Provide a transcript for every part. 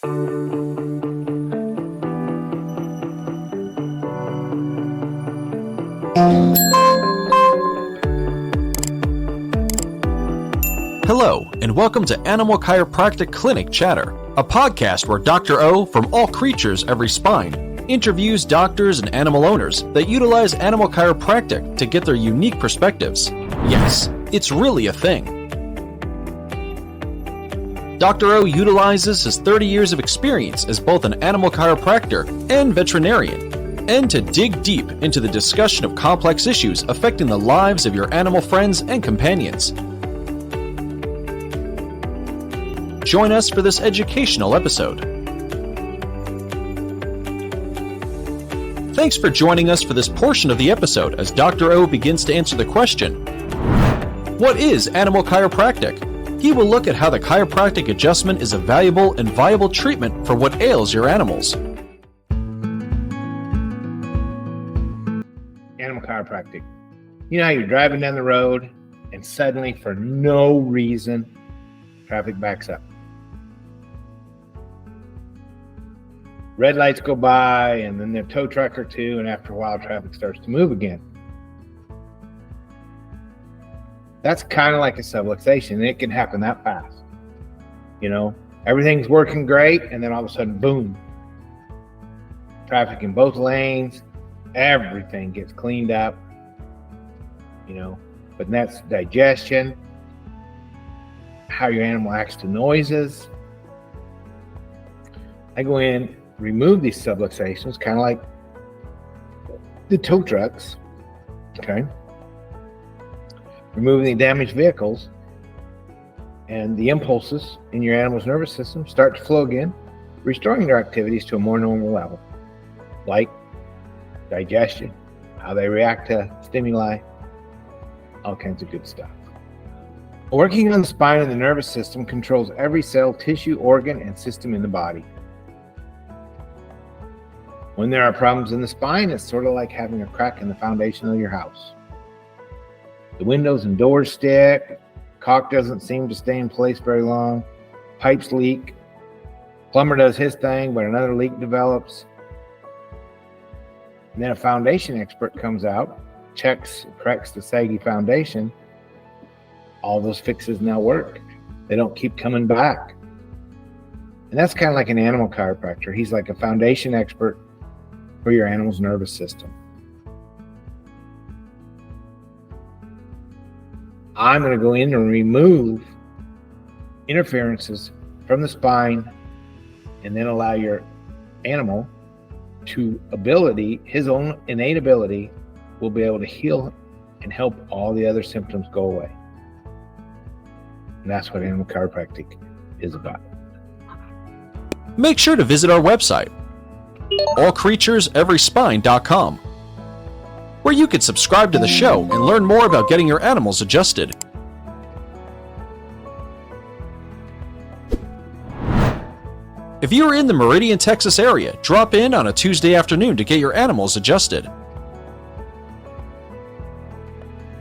Hello, and welcome to Animal Chiropractic Clinic Chatter, a podcast where Dr. O from All Creatures Every Spine interviews doctors and animal owners that utilize animal chiropractic to get their unique perspectives. Yes, it's really a thing. Dr. O utilizes his 30 years of experience as both an animal chiropractor and veterinarian, and to dig deep into the discussion of complex issues affecting the lives of your animal friends and companions. Join us for this educational episode. Thanks for joining us for this portion of the episode as Dr. O begins to answer the question, what is animal chiropractic? He will look at how the chiropractic adjustment is a valuable and viable treatment for what ails your animals. Animal chiropractic. You know how you're driving down the road and suddenly, for no reason, traffic backs up. Red lights go by, and then the tow truck or two, and after a while, traffic starts to move again. That's kind of like a subluxation, and it can happen that fast. You know, everything's working great, and then all of a sudden, boom. Traffic in both lanes, everything gets cleaned up, you know, but that's digestion, how your animal acts to noises. I go in, remove these subluxations, kind of like the tow trucks, okay? Removing the damaged vehicles, and the impulses in your animal's nervous system start to flow again, restoring their activities to a more normal level, like digestion, how they react to stimuli, all kinds of good stuff. Working on the spine and the nervous system controls every cell, tissue, organ, and system in the body. When there are problems in the spine, it's sort of like having a crack in the foundation of your house. The windows and doors stick, caulk doesn't seem to stay in place very long, pipes leak, plumber does his thing, but another leak develops. And then a foundation expert comes out, checks, corrects the saggy foundation. All those fixes now work. They don't keep coming back. And that's kind of like an animal chiropractor. He's like a foundation expert for your animal's nervous system. I'm going to go in and remove interferences from the spine and then allow your animal to his own innate ability will be able to heal and help all the other symptoms go away. And that's what animal chiropractic is about. Make sure to visit our website, allcreatureseveryspine.com, where you can subscribe to the show and learn more about getting your animals adjusted. If you are in the Meridian, Texas area, drop in on a Tuesday afternoon to get your animals adjusted.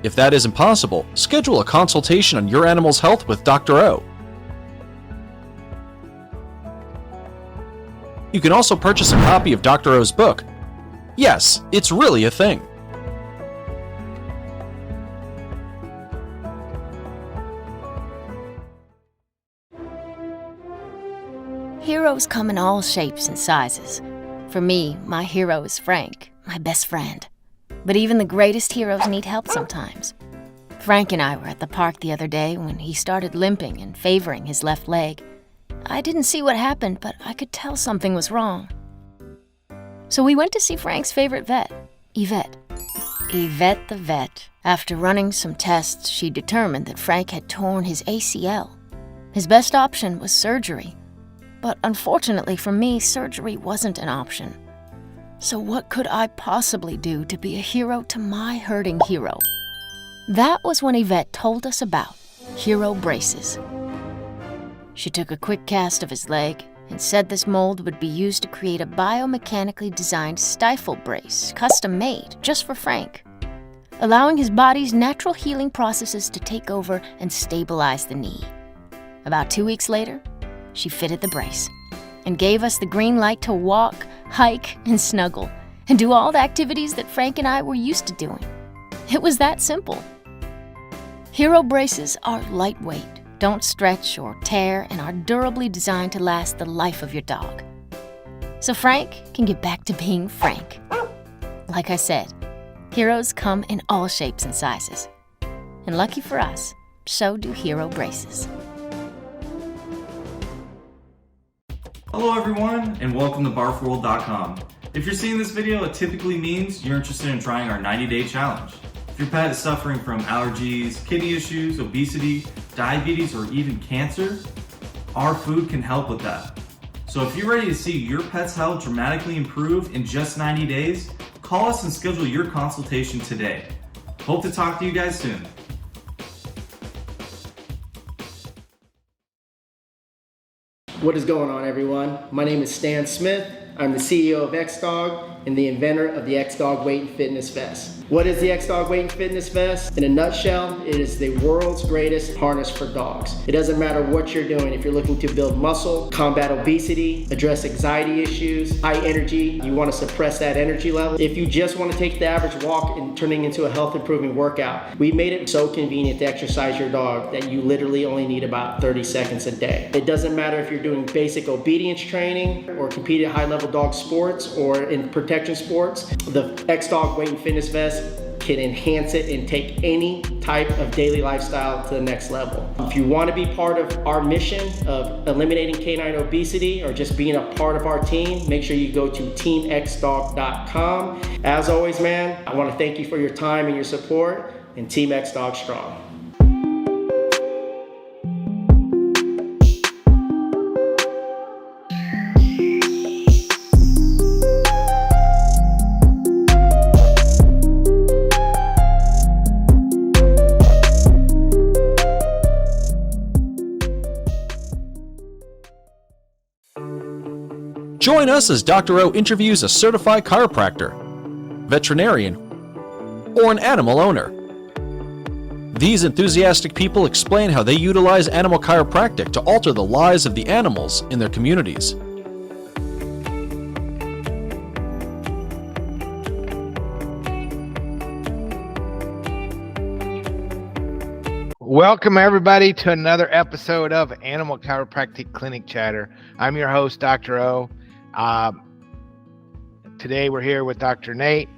If that isn't possible, schedule a consultation on your animal's health with Dr. O. You can also purchase a copy of Dr. O's book, Yes, It's Really a Thing. Heroes come in all shapes and sizes. For me, my hero is Frank, my best friend. But even the greatest heroes need help sometimes. Frank and I were at the park the other day when he started limping and favoring his left leg. I didn't see what happened, but I could tell something was wrong. So we went to see Frank's favorite vet, Yvette. Yvette the vet. After running some tests, she determined that Frank had torn his ACL. His best option was surgery. But unfortunately for me, surgery wasn't an option. So what could I possibly do to be a hero to my hurting hero? That was when Yvette told us about Hero Braces. She took a quick cast of his leg and said this mold would be used to create a biomechanically designed stifle brace, custom-made just for Frank, allowing his body's natural healing processes to take over and stabilize the knee. About 2 weeks later, she fitted the brace. and gave us the green light to walk, hike, and snuggle, and do all the activities that Frank and I were used to doing. It was that simple. Hero braces are lightweight, don't stretch or tear, and are durably designed to last the life of your dog. So Frank can get back to being Frank. Like I said, Heroes come in all shapes and sizes. And lucky for us, so do Hero braces. Hello everyone, and welcome to barfworld.com. If you're seeing this video, it typically means you're interested in trying our 90-day challenge. If your pet is suffering from allergies, kidney issues, obesity, diabetes, or even cancer, our food can help with that. So if you're ready to see your pet's health dramatically improve in just 90 days, call us and schedule your consultation today. Hope to talk to you guys soon. What is going on, everyone? My name is Stan Smith. I'm the CEO of X-Dog and the inventor of the X-Dog Weight and Fitness Vest. What is the X-Dog Weight and Fitness Vest? In a nutshell, it is the world's greatest harness for dogs. It doesn't matter what you're doing. If you're looking to build muscle, combat obesity, address anxiety issues, high energy, you want to suppress that energy level. If you just want to take the average walk and turning into a health improving workout, we made it so convenient to exercise your dog that you literally only need about 30 seconds a day. It doesn't matter if you're doing basic obedience training or compete at high level dog sports or in protection sports. The X-Dog Weight and Fitness Vest can enhance it and take any type of daily lifestyle to the next level. If you want to be part of our mission of eliminating canine obesity or just being a part of our team, make sure you go to teamxdog.com. As always, man, I want to thank you for your time and your support, and Team X-Dog strong. Join us as Dr. O interviews a certified chiropractor, veterinarian, or an animal owner. These enthusiastic people explain how they utilize animal chiropractic to alter the lives of the animals in their communities. Welcome, everybody, to another episode of Animal Chiropractic Clinic Chatter. I'm your host, Dr. O. Today we're here with Dr. Nate.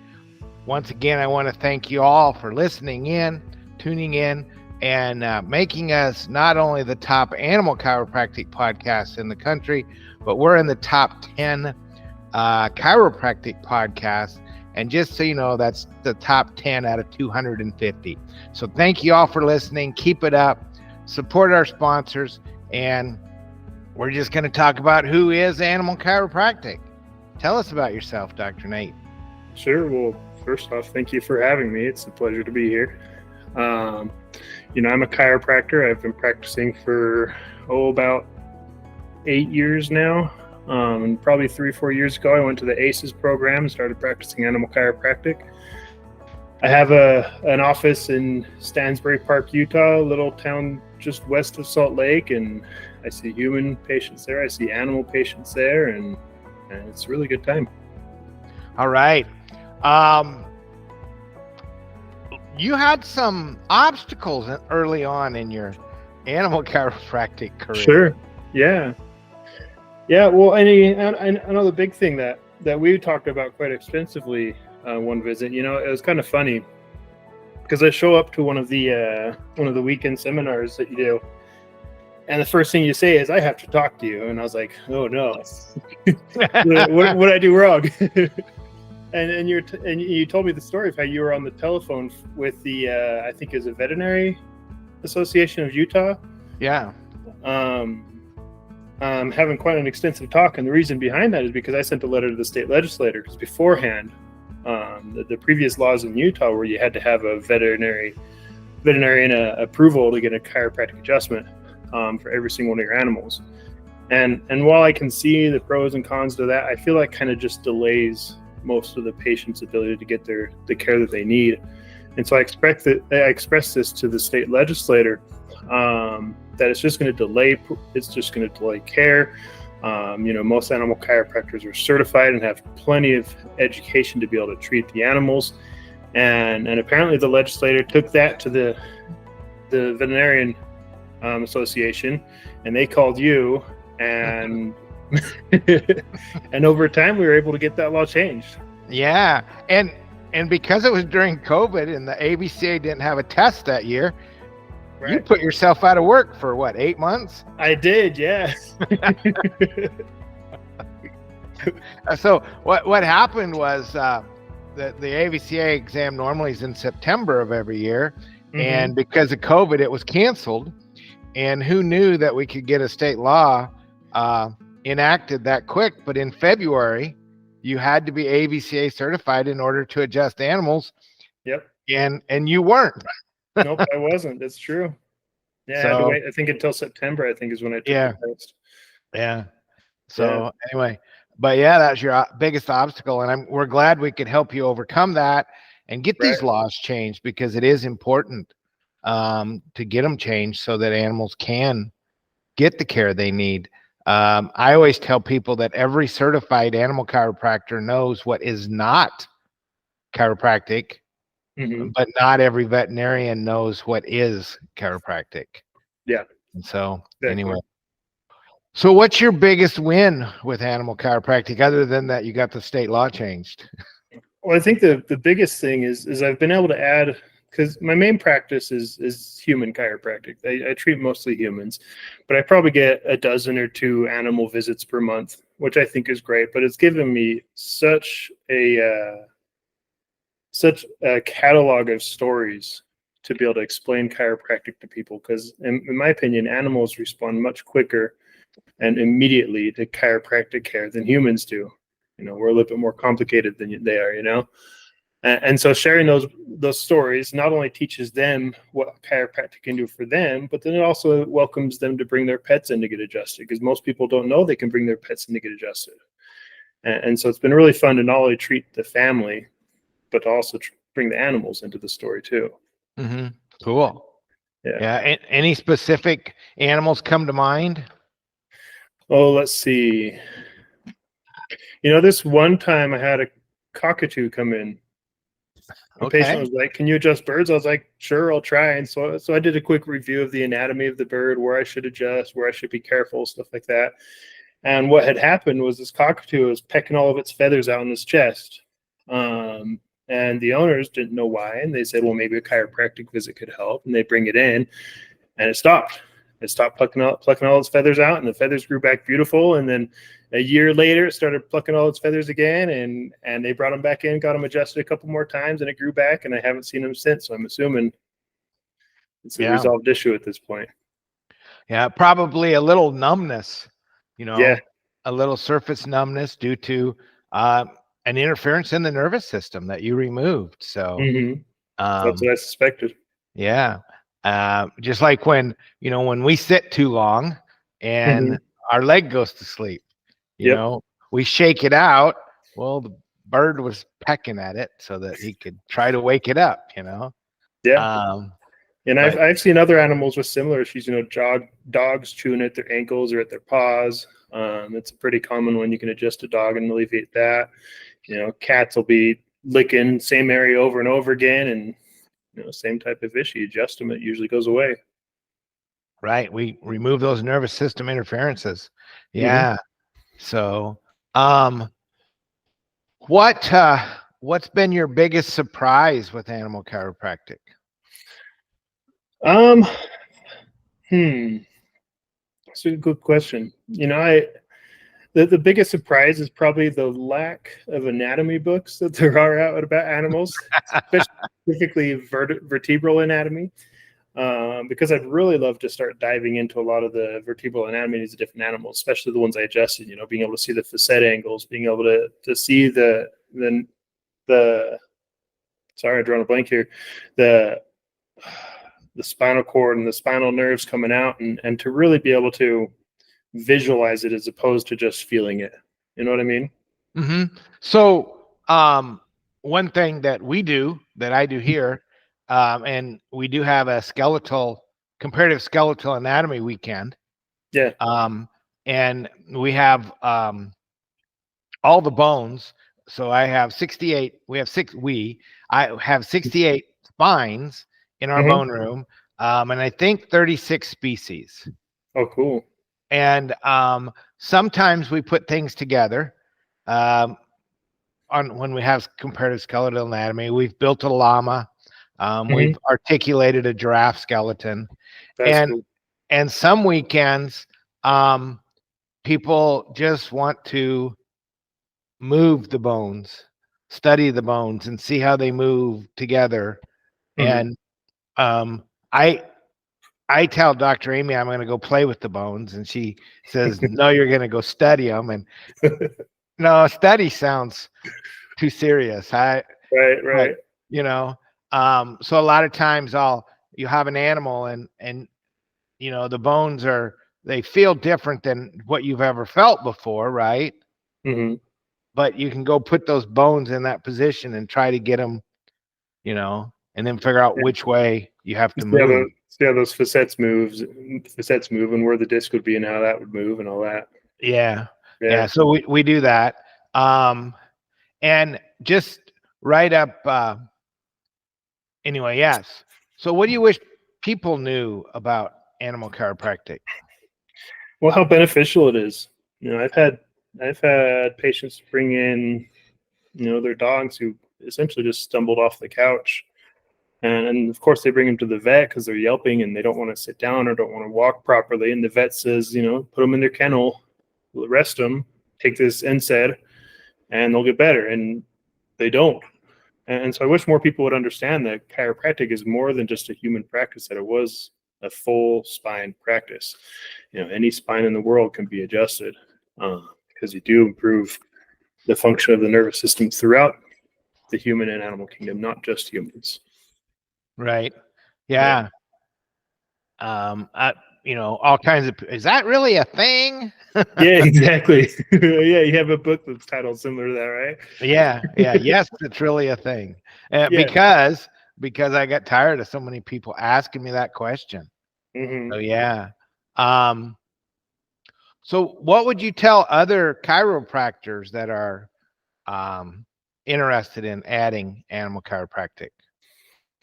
Once again, I want to thank you all for listening in, tuning in, and making us not only the top animal chiropractic podcast in the country, but we're in the top 10 chiropractic podcasts. And just so you know, that's the top 10 out of 250. So thank you all for listening. Keep it up. Support our sponsors. And we're just going to talk about who is Animal Chiropractic. Tell us about yourself, Dr. Nate. Sure. Well, first off, thank you for having me. It's a pleasure to be here. I'm a chiropractor. I've been practicing for, about 8 years now. And probably 3 or 4 years ago, I went to the ACEs program and started practicing animal chiropractic. I have an office in Stansbury Park, Utah, a little town just west of Salt Lake, and I see human patients there. I see animal patients there, and it's a really good time. All right. You had some obstacles early on in your animal chiropractic career. Sure. Yeah. Yeah. Well, I know the big thing that we talked about quite extensively one visit. It was kind of funny because I show up to one of the weekend seminars that you do, and the first thing you say is, "I have to talk to you," and I was like, "Oh no, what did I do wrong?" and you told me the story of how you were on the telephone with the I think is a Veterinary Association of Utah. Yeah. Having quite an extensive talk, and the reason behind that is because I sent a letter to the state legislator, because beforehand, the previous laws in Utah where you had to have a veterinarian approval to get a chiropractic adjustment for every single one of your animals. And while I can see the pros and cons to that, I feel like kind of just delays most of the patient's ability to get the care that they need. And so I expressed this to the state legislator, that it's just going to delay care. Most animal chiropractors are certified and have plenty of education to be able to treat the animals. And apparently the legislator took that to the Veterinarian Association, and they called you, and and over time we were able to get that law changed. Yeah, and because it was during COVID and the AVCA didn't have a test that year, Right. you put yourself out of work for what, 8 months? I did, yeah. So what happened was the AVCA exam normally is in September of every year, and because of COVID, it was canceled. And who knew that we could get a state law enacted that quick? But in February, you had to be AVCA certified in order to adjust animals. Yep. And you weren't. Nope, I wasn't. That's true. Yeah, I had to wait, I think, until September, I think, is when I took the test. Yeah. So anyway, but yeah, that's your biggest obstacle, and we're glad we could help you overcome that and get these laws changed, because it is important to get them changed so that animals can get the care they need. I always tell people that every certified animal chiropractor knows what is not chiropractic, but not every veterinarian knows what is chiropractic. Yeah. And so anyway. So what's your biggest win with animal chiropractic, other than that you got the state law changed? Well, I think the biggest thing is I've been able to add, because my main practice is human chiropractic. I treat mostly humans, but I probably get a dozen or two animal visits per month, which I think is great. But it's given me such a catalog of stories to be able to explain chiropractic to people, because in my opinion, animals respond much quicker and immediately to chiropractic care than humans do. We're a little bit more complicated than they are, and so sharing those stories not only teaches them what chiropractic can do for them, but then it also welcomes them to bring their pets in to get adjusted, because most people don't know they can bring their pets in to get adjusted. And so it's been really fun to not only treat the family, but to also bring the animals into the story too. Cool. Yeah. Any specific animals come to mind? Oh, let's see. This one time I had a cockatoo come in. The patient was like, "Can you adjust birds?" I was like, "Sure, I'll try." And so I did a quick review of the anatomy of the bird, where I should adjust, where I should be careful, stuff like that. And what had happened was this cockatoo was pecking all of its feathers out in its chest. And the owners didn't know why. And they said, well, maybe a chiropractic visit could help. And they bring it in, and it stopped. It stopped plucking all its feathers out, and the feathers grew back beautiful. And then a year later, it started plucking all its feathers again, and they brought them back in, got them adjusted a couple more times, and it grew back, and I haven't seen them since. So I'm assuming it's a resolved issue at this point. Yeah, probably a little numbness, a little surface numbness due to an interference in the nervous system that you removed. So that's what I suspected. Yeah. Just like when we sit too long and our leg goes to sleep, we shake it out. Well, the bird was pecking at it so that he could try to wake it up, Yeah. And I've seen other animals with similar issues, dogs chewing at their ankles or at their paws. It's a pretty common one. You can adjust a dog and alleviate that. Cats will be licking same area over and over again, and same type of issue. Adjust them, it usually goes away. Right. We remove those nervous system interferences. Yeah. So, what's been your biggest surprise with animal chiropractic? That's a good question. The biggest surprise is probably the lack of anatomy books that there are out about animals, specifically vertebral anatomy. Because I'd really love to start diving into a lot of the vertebral anatomies of different animals, especially the ones I adjusted, being able to see the facet angles, being able to see the sorry, I drawn a blank here, the spinal cord and the spinal nerves coming out, and to really be able to visualize it as opposed to just feeling it. You know what I mean? So one thing that I do here, and we do have a comparative skeletal anatomy weekend. Yeah. and we have all the bones. So I have 68. I have 68 spines in our bone room, and I think 36 species. Oh, cool. And sometimes we put things together. When we have comparative skeletal anatomy, we've built a llama. We've articulated a giraffe skeleton. That's cool. And some weekends, people just want to move the bones, study the bones, and see how they move together. And I tell Dr. Amy I'm going to go play with the bones, and she says, "No, you're going to go study them." And no, study sounds too serious. Right. But, you know, so a lot of times you have an animal, and you know, the bones they feel different than what you've ever felt before, right? But you can go put those bones in that position and try to get them, you know, and then figure out which way you have to move. See how those facets move, and where the disc would be, and how that would move, and all that. Yeah. So we do that, and just right up. Anyway, yes. So, what do you wish people knew about animal chiropractic? Well, how beneficial it is. You know, I've had patients bring in, you know, their dogs who essentially just stumbled off the couch. And of course, they bring them to the vet because they're yelping and they don't want to sit down or don't want to walk properly. And the vet says, you know, put them in their kennel, rest them, take this NSAID, and they'll get better. And they don't. And so I wish more people would understand that chiropractic is more than just a human practice, that it was a full spine practice. You know, any spine in the world can be adjusted because you do improve the function of the nervous system throughout the human and animal kingdom, not just humans. Right. Yeah. You know, all kinds of, is that really a thing? Yeah, exactly. Yeah, you have a book that's titled similar to that, right? Yeah. Yes, it's really a thing. Because I got tired of so many people asking me that question. So yeah. So what would you tell other chiropractors that are interested in adding animal chiropractic?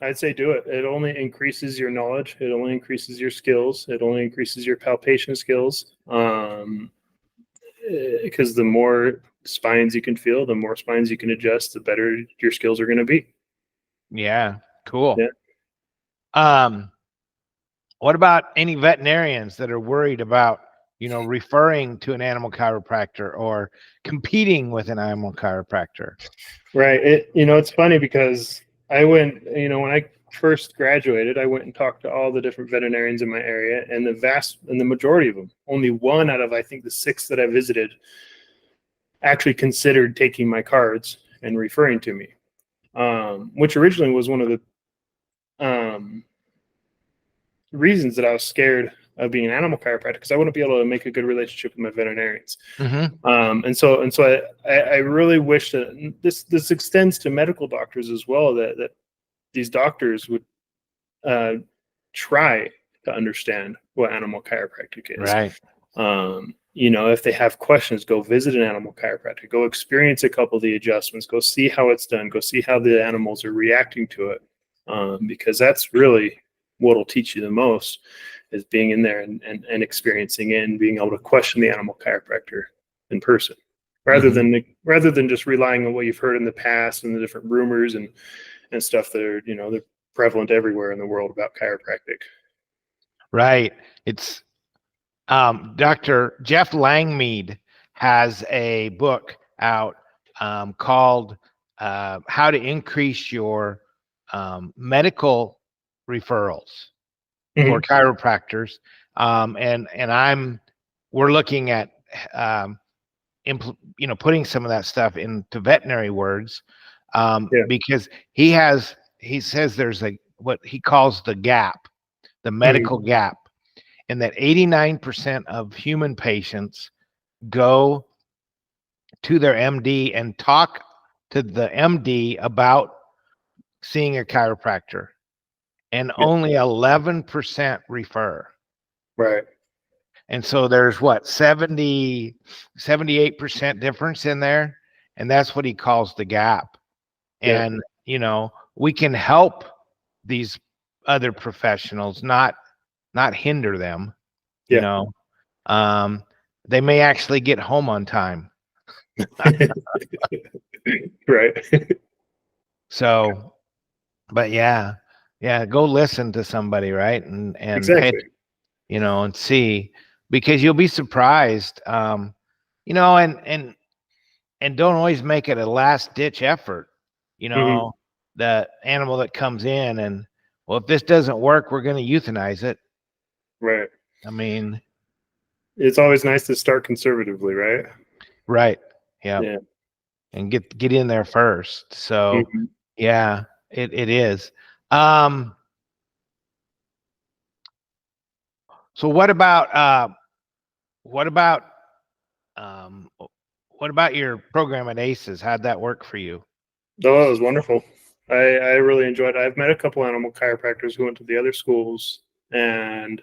I'd say do it. It only increases your knowledge. It only increases your skills. It only increases your palpation skills. Because the more spines you can feel, the more spines you can adjust, the better your skills are going to be. Yeah. Cool. Yeah. What about any veterinarians that are worried about, you know, referring to an animal chiropractor or competing with an animal chiropractor? Right. You know, it's funny because I went, you know, when I first graduated, I went and talked to all the different veterinarians in my area, and the majority of them, only one out of, I think, the 6 that I visited actually considered taking my cards and referring to me, which originally was one of the reasons that I was scared of being an animal chiropractor, because I wouldn't be able to make a good relationship with my veterinarians. And so I really wish that this extends to medical doctors as well, that these doctors would try to understand what animal chiropractic is. Right. You know, if they have questions, go visit an animal chiropractor, go experience a couple of the adjustments, go see how it's done, go see how the animals are reacting to it, because that's really what will teach you the most, is being in there and experiencing it and being able to question the animal chiropractor in person, rather than just relying on what you've heard in the past and the different rumors and stuff that are, you know, they're prevalent everywhere in the world about chiropractic. Right. It's Dr. Jeff Langmead has a book out called How to Increase Your Medical Referrals for chiropractors. We're looking at, you know, putting some of that stuff into veterinary words, because he says there's what he calls the gap, the medical gap, and that 89% of human patients go to their MD and talk to the MD about seeing a chiropractor, and only 11% refer. Right. And so there's what, 78% difference in there. And that's what he calls the gap. And, we can help these other professionals, not hinder them, they may actually get home on time. Right. So, but yeah, go listen to somebody, right? And Exactly. and see, because you'll be surprised, and don't always make it a last ditch effort. The animal that comes in and, well, if this doesn't work, we're going to euthanize it. Right. I mean, it's always nice to start conservatively, right? Right. Yeah. And get in there first. So yeah, it is. So what about your program at ACES? How'd that work for you? Oh, it was wonderful. I really enjoyed it. I've met a couple animal chiropractors who went to the other schools, and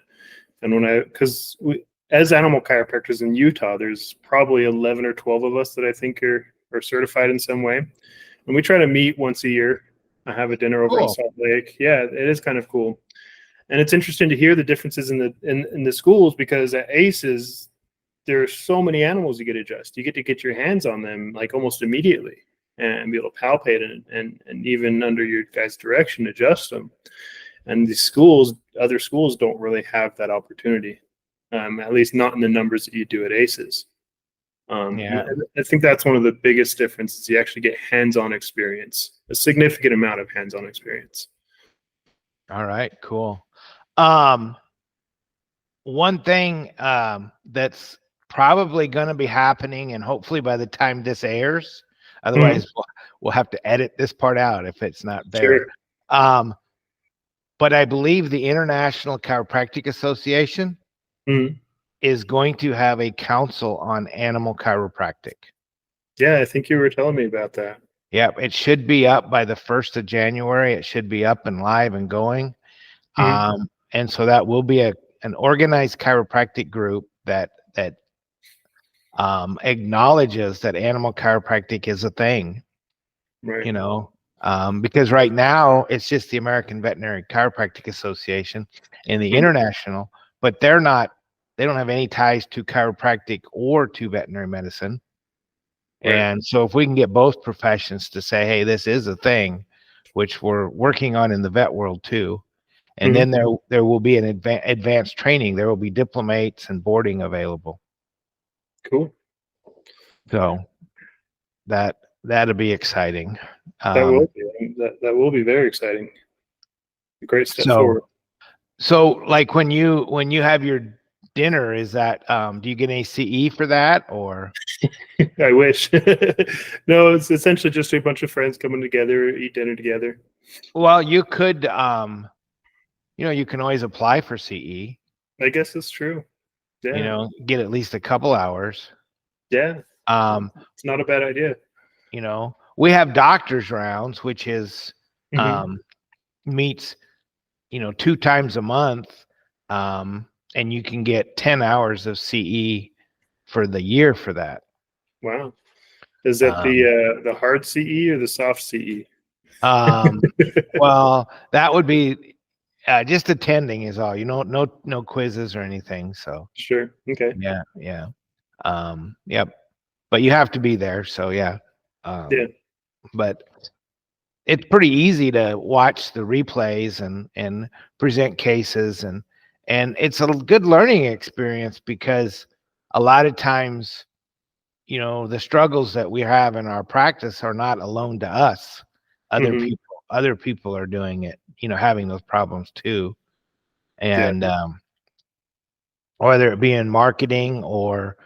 because as animal chiropractors in Utah, there's probably 11 or 12 of us that I think are certified in some way, and we try to meet once a year. I have a dinner over in Salt Lake. Yeah, it is kind of cool, and it's interesting to hear the differences in the schools, because at ACES there's so many animals you get to adjust. You get to get your hands on them like almost immediately and be able to palpate and even under your guys' direction adjust them. And the other schools don't really have that opportunity, at least not in the numbers that you do at ACES. I think that's one of the biggest differences. You actually get hands-on experience, a significant amount of hands-on experience. All right, cool. One thing that's probably going to be happening, and hopefully by the time this airs, otherwise we'll have to edit this part out if it's not there. Sure. But I believe the International Chiropractic Association is going to have a council on animal chiropractic. Yeah, I think you were telling me about that. Yeah, it should be up by the 1st of January. It should be up and live and going. And so that will be an organized chiropractic group that acknowledges that animal chiropractic is a thing. Right. Because right now it's just the American Veterinary Chiropractic Association and the international, but they don't have any ties to chiropractic or to veterinary medicine. Right. And so if we can get both professions to say, hey, this is a thing, which we're working on in the vet world too. And then there will be an advanced training. There will be diplomates and boarding available. Cool. So that'll be exciting. That will be very exciting. Great step forward. So like when you have your dinner, is that do you get any CE for that, or? I wish. No, it's essentially just a bunch of friends coming together, eat dinner together. Well, you could you can always apply for CE. I guess it's true. Yeah. Get at least a couple hours. Yeah. It's not a bad idea. We have doctors rounds, which is meets 2 times a month, and you can get 10 hours of CE for the year for that. Wow. Is that the hard CE or the soft CE? Well, that would be just attending is all. No quizzes or anything. So sure. Okay. Yeah. Yep. But you have to be there. So yeah. But it's pretty easy to watch the replays and present cases, and it's a good learning experience, because a lot of times, the struggles that we have in our practice are not alone to us. Other people are doing it, having those problems too. And whether it be in marketing or,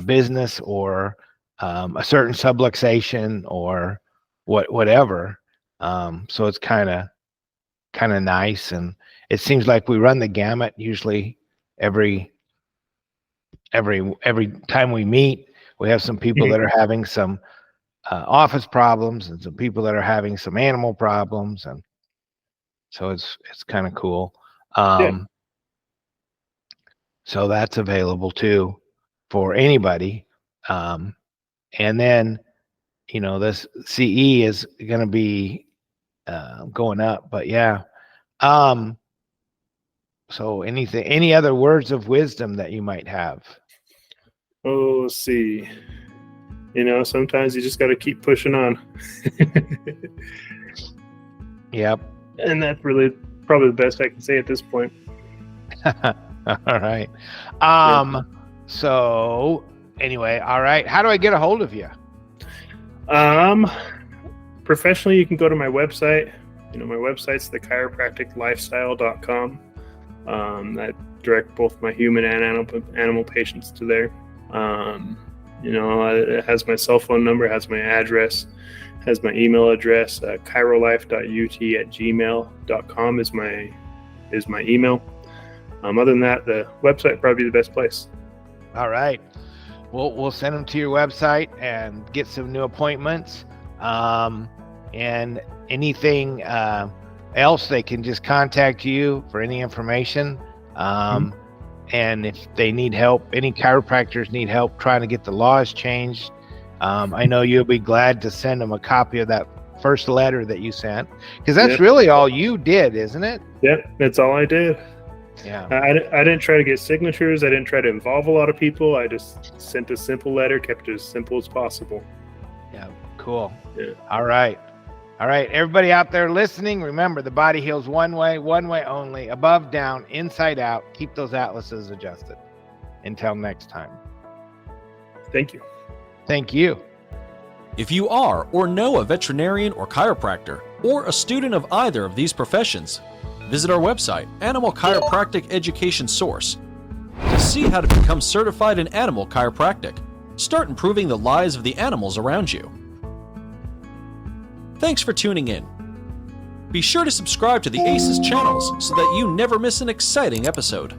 business or a certain subluxation or whatever. So it's kind of nice, and it seems like we run the gamut usually every time we meet. We have some people that are having some office problems and some people that are having some animal problems, and so it's kind of cool. So that's available too for anybody. And then, this CE is going to be going up, but yeah. So any other words of wisdom that you might have? Oh, let's see. Sometimes you just got to keep pushing on. Yep. And that's really probably the best I can say at this point. All right. So anyway, all right. How do I get a hold of you? Professionally, you can go to my website. My website's thechiropracticlifestyle.com. I direct both my human and animal patients to there. It has my cell phone number, has my address, has my email address. ChiroLife.ut@gmail.com is my email. Other than that, the website probably be the best place. All right. We'll send them to your website and get some new appointments. And anything else, they can just contact you for any information. And if they need help, any chiropractors need help trying to get the laws changed, I know you'll be glad to send them a copy of that first letter that you sent, because that's really all you did, isn't it? Yep, that's all I did. Yeah. I didn't try to get signatures. I didn't try to involve a lot of people. I just sent a simple letter, kept it as simple as possible. Yeah, cool. Yeah. All right. Everybody out there listening, remember, the body heals one way only, above, down, inside out. Keep those atlases adjusted. Until next time. Thank you. Thank you. If you are or know a veterinarian or chiropractor, or a student of either of these professions, visit our website, Animal Chiropractic Education Source, to see how to become certified in animal chiropractic. Start improving the lives of the animals around you. Thanks for tuning in. Be sure to subscribe to the ACES channels so that you never miss an exciting episode.